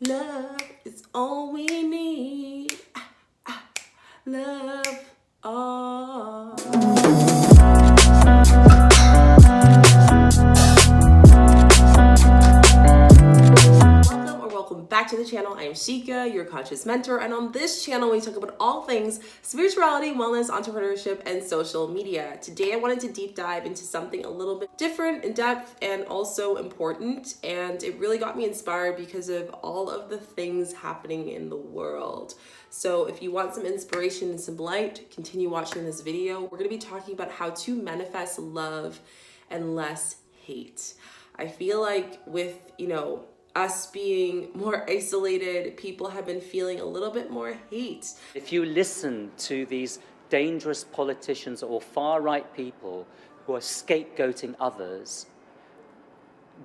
Love is all we need. Love. Oh. Welcome back to the channel. I am Shika, your conscious mentor, and on this channel we talk about all things spirituality, wellness, entrepreneurship, and social media. Today I wanted to deep dive into something a little bit different, in depth, and also important, and it really got me inspired because of all of the things happening in the world. So if you want some inspiration and some light, continue watching this video. We're going to be talking about how to manifest love and less hate. I feel like with, us being more isolated, people have been feeling a little bit more hate. If you listen to these dangerous politicians or far-right people who are scapegoating others,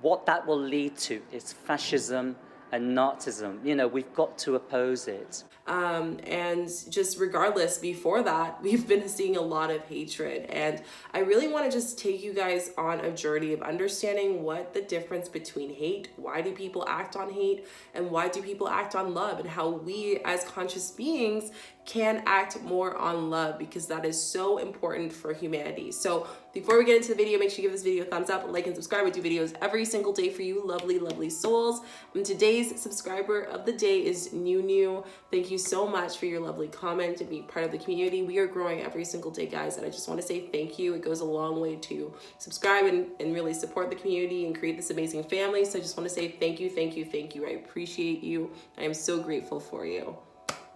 what that will lead to is fascism and Nazism. We've got to oppose it. And just regardless, before that, we've been seeing a lot of hatred. And I really want to just take you guys on a journey of understanding what the difference between hate, why do people act on hate, and why do people act on love, and how we as conscious beings can act more on love, because that is so important for humanity. So before we get into the video, make sure you give this video a thumbs up, like, and subscribe. I do videos every single day for you lovely, lovely souls. And today's subscriber of the day is New. Thank you so much for your lovely comment and being part of the community. We are growing every single day, guys, and I just want to say thank you. It goes a long way to subscribe and really support the community and create this amazing family. So I just want to say thank you. I appreciate you. I am so grateful for you.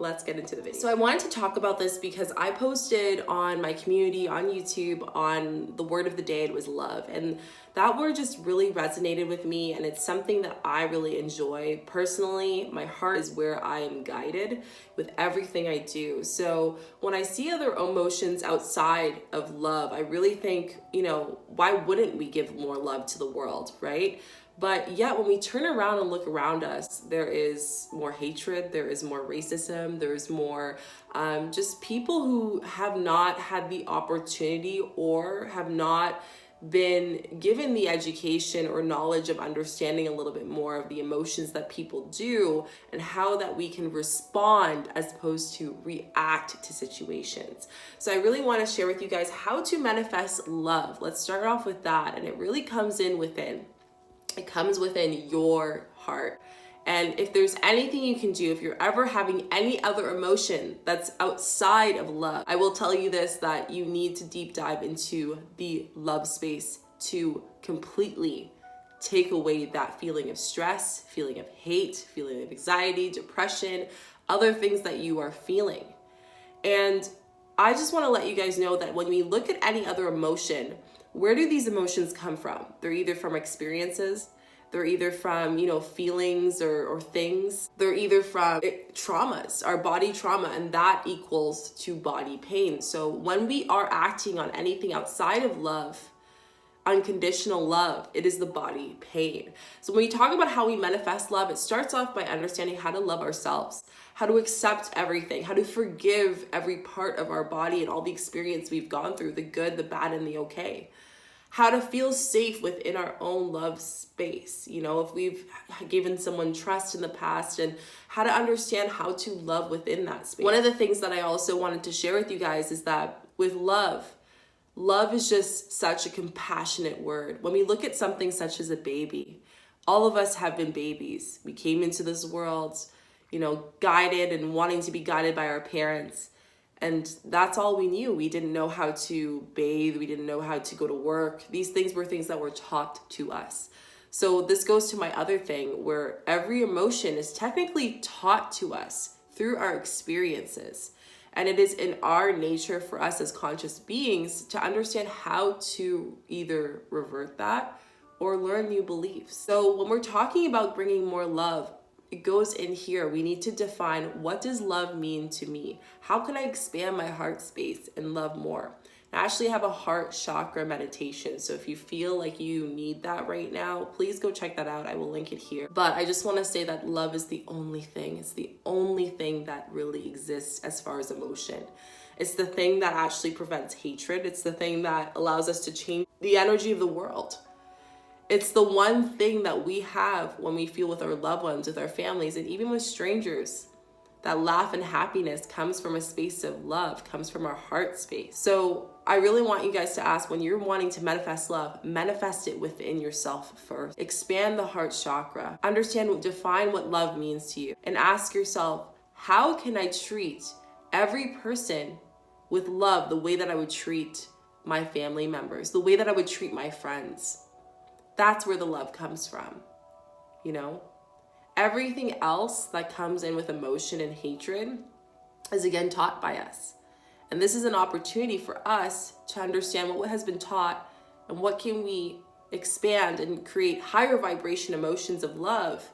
Let's get into the video. So I wanted to talk about this because I posted on my community on YouTube on the word of the day. It was love, and that word just really resonated with me, and it's something that I really enjoy personally. My heart is where I am guided with everything I do. So when I see other emotions outside of love, I really think, why wouldn't we give more love to the world, right? But yet when we turn around and look around us, there is more hatred, there is more racism, there's more just people who have not had the opportunity or have not been given the education or knowledge of understanding a little bit more of the emotions that people do and how that we can respond as opposed to react to situations. So I really want to share with you guys how to manifest love. Let's start off with that, and it really comes in within. It comes within your heart. And if there's anything you can do, if you're ever having any other emotion that's outside of love, I will tell you this, that you need to deep dive into the love space to completely take away that feeling of stress, feeling of hate, feeling of anxiety, depression, other things that you are feeling. And I just want to let you guys know that when we look at any other emotion, where do these emotions come from? They're either from experiences, they're either from, feelings or things. They're either from traumas, our body trauma, and that equals to body pain. So when we are acting on anything outside of love, unconditional love, it is the body pain. So when we talk about how we manifest love, it starts off by understanding how to love ourselves, how to accept everything, how to forgive every part of our body and all the experience we've gone through, the good, the bad, and the okay. How to feel safe within our own love space, if we've given someone trust in the past, and how to understand how to love within that space. One of the things that I also wanted to share with you guys is that with love is just such a compassionate word. When we look at something such as a baby, all of us have been babies. We came into this world, guided and wanting to be guided by our parents. And that's all we knew. We didn't know how to bathe. We didn't know how to go to work. These things were things that were taught to us. So this goes to my other thing, where every emotion is technically taught to us through our experiences. And it is in our nature for us as conscious beings to understand how to either revert that or learn new beliefs. So when we're talking about bringing more love, it goes in here. We need to define, what does love mean to me? How can I expand my heart space and love more? I actually have a heart chakra meditation. So if you feel like you need that right now, please go check that out. I will link it here. But I just want to say that love is the only thing. It's the only thing that really exists as far as emotion. It's the thing that actually prevents hatred. It's the thing that allows us to change the energy of the world. It's the one thing that we have when we feel with our loved ones, with our families, and even with strangers. That laugh and happiness comes from a space of love, comes from our heart space. So I really want you guys to ask, when you're wanting to manifest love, manifest it within yourself first. Expand the heart chakra. Understand, define what love means to you. And ask yourself, how can I treat every person with love the way that I would treat my family members, the way that I would treat my friends? That's where the love comes from, you know? Everything else that comes in with emotion and hatred is again taught by us. And this is an opportunity for us to understand what has been taught and what can we expand and create higher vibration emotions of love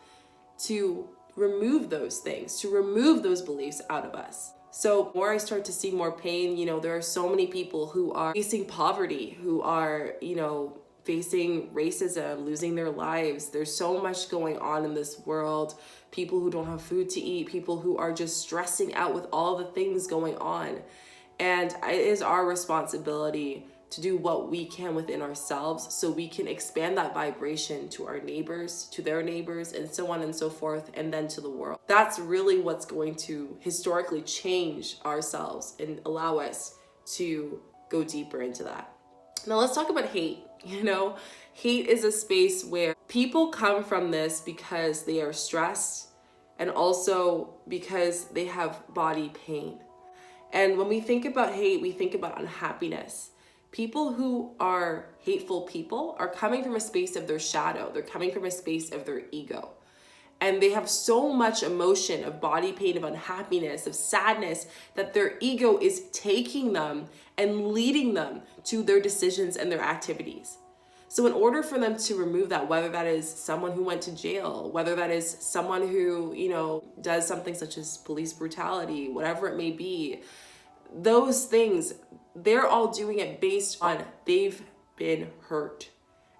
to remove those things, to remove those beliefs out of us. So the more I start to see more pain, you know, there are so many people who are facing poverty, who are, you know, facing racism, losing their lives. There's so much going on in this world. People who don't have food to eat, people who are just stressing out with all the things going on. And it is our responsibility to do what we can within ourselves so we can expand that vibration to our neighbors, to their neighbors, and so on and so forth, and then to the world. That's really what's going to historically change ourselves and allow us to go deeper into that. Now let's talk about hate. You know, hate is a space where people come from this because they are stressed and also because they have body pain. And when we think about hate, we think about unhappiness. People who are hateful people are coming from a space of their shadow. They're coming from a space of their ego. And they have so much emotion of body pain, of unhappiness, of sadness, that their ego is taking them and leading them to their decisions and their activities. So in order for them to remove that, whether that is someone who went to jail, whether that is someone who, you know, does something such as police brutality, whatever it may be, those things, they're all doing it based on they've been hurt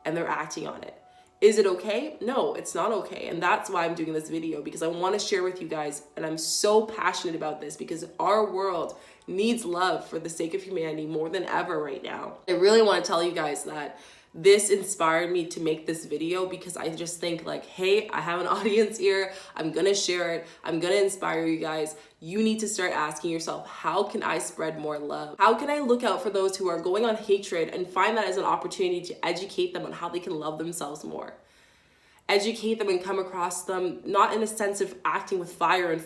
and they're acting on it. Is it okay? No, it's not okay. And that's why I'm doing this video, because I want to share with you guys, and I'm so passionate about this because our world needs love for the sake of humanity more than ever right now. I really want to tell you guys that this inspired me to make this video because I just think like, hey, I have an audience here. I'm going to share it. I'm going to inspire you guys. You need to start asking yourself, how can I spread more love? How can I look out for those who are going on hatred and find that as an opportunity to educate them on how they can love themselves more? Educate them and come across them not in a sense of acting with fire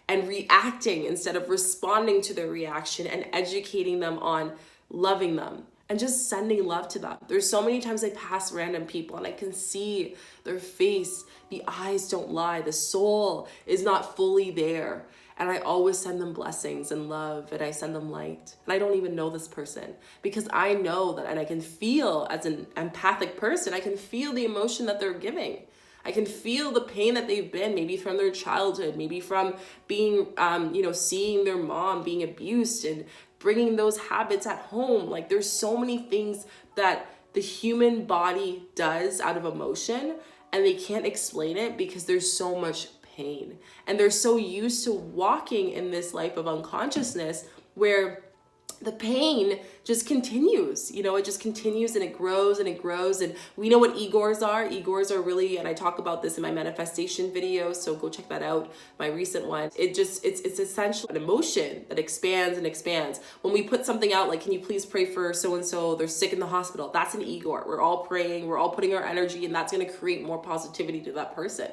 and reacting instead of responding to their reaction, and educating them on loving them and just sending love to them. There's so many times I pass random people and I can see their face, the eyes don't lie, the soul is not fully there. And I always send them blessings and love, and I send them light. And I don't even know this person because I know that, and I can feel, as an empathic person, I can feel the emotion that they're giving. I can feel the pain that they've been, maybe from their childhood, maybe from being, seeing their mom being abused and bringing those habits at home. Like, there's so many things that the human body does out of emotion, and they can't explain it because there's so much pain. And they're so used to walking in this life of unconsciousness where the pain just continues, it just continues and it grows and it grows. And we know what egors are. Egors are really, and I talk about this in my manifestation video, so go check that out, my recent one. It's essentially an emotion that expands and expands. When we put something out, like, can you please pray for so-and-so, they're sick in the hospital, that's an egor. We're all praying, we're all putting our energy, and that's going to create more positivity to that person.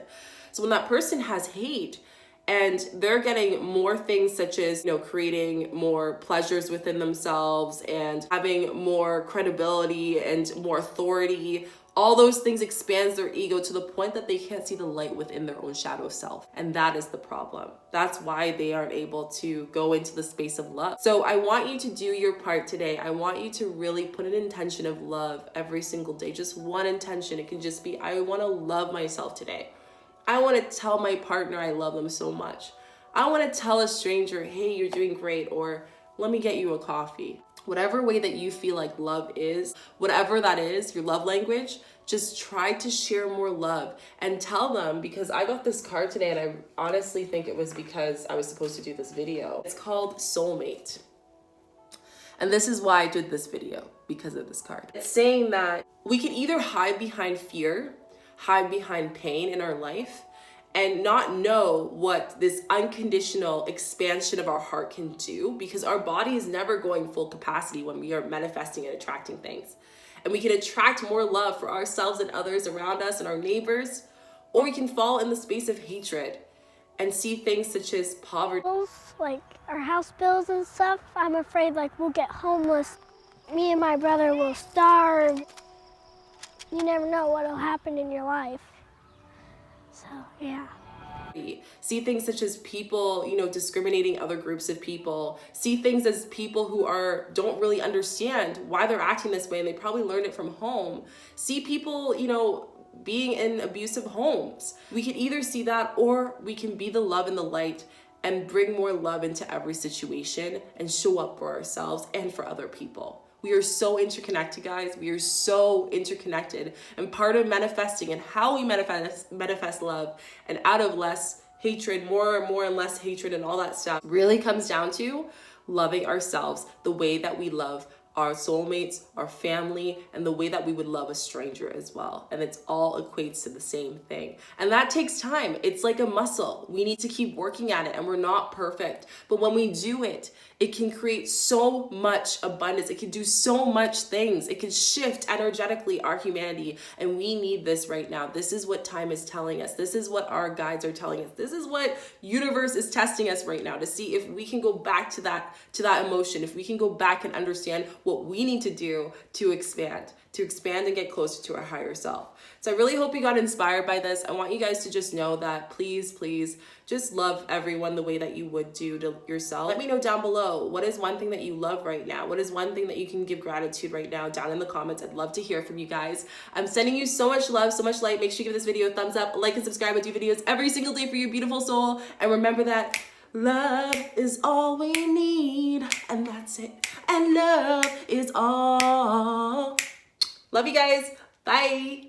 So when that person has hate, and they're getting more things such as, creating more pleasures within themselves and having more credibility and more authority, all those things expands their ego to the point that they can't see the light within their own shadow self. And that is the problem. That's why they aren't able to go into the space of love. So I want you to do your part today. I want you to really put an intention of love every single day. Just one intention. It can just be, I want to love myself today. I want to tell my partner I love them so much. I want to tell a stranger, hey, you're doing great, or let me get you a coffee. Whatever way that you feel like love is, whatever that is, your love language, just try to share more love and tell them, because I got this card today and I honestly think it was because I was supposed to do this video. It's called Soulmate. And this is why I did this video, because of this card. It's saying that we can either hide behind fear, hide behind pain in our life, and not know what this unconditional expansion of our heart can do, because our body is never going full capacity when we are manifesting and attracting things. And we can attract more love for ourselves and others around us and our neighbors, or we can fall in the space of hatred and see things such as poverty. Like our house bills and stuff, I'm afraid like we'll get homeless. Me and my brother will starve. You never know what'll happen in your life. So, yeah. See things such as people, discriminating other groups of people. See things as people who don't really understand why they're acting this way, and they probably learned it from home. See people, being in abusive homes. We can either see that, or we can be the love and the light and bring more love into every situation and show up for ourselves and for other people. We are so interconnected, guys. We are so interconnected. And part of manifesting and how we manifest love, and out of less hatred, more and more and less hatred and all that stuff, really comes down to loving ourselves the way that we love our soulmates, our family, and the way that we would love a stranger as well. And it's all equates to the same thing. And that takes time. It's like a muscle. We need to keep working at it, and we're not perfect. But when we do it, it can create so much abundance. It can do so much things. It can shift energetically our humanity. And we need this right now. This is what time is telling us. This is what our guides are telling us. This is what universe is testing us right now, to see if we can go back to that emotion, if we can go back and understand what we need to do to expand and get closer to our higher self. So I really hope you got inspired by this. I want you guys to just know that please just love everyone the way that you would do to yourself. Let me know down below, what is one thing that you love right now? What is one thing that you can give gratitude right now? Down in the comments. I'd love to hear from you guys. I'm sending you so much love, so much light. Make sure you give this video a thumbs up, like and subscribe. I do videos every single day for your beautiful soul. And remember that love is all we need, and that's it. And love is all. Love you guys. Bye.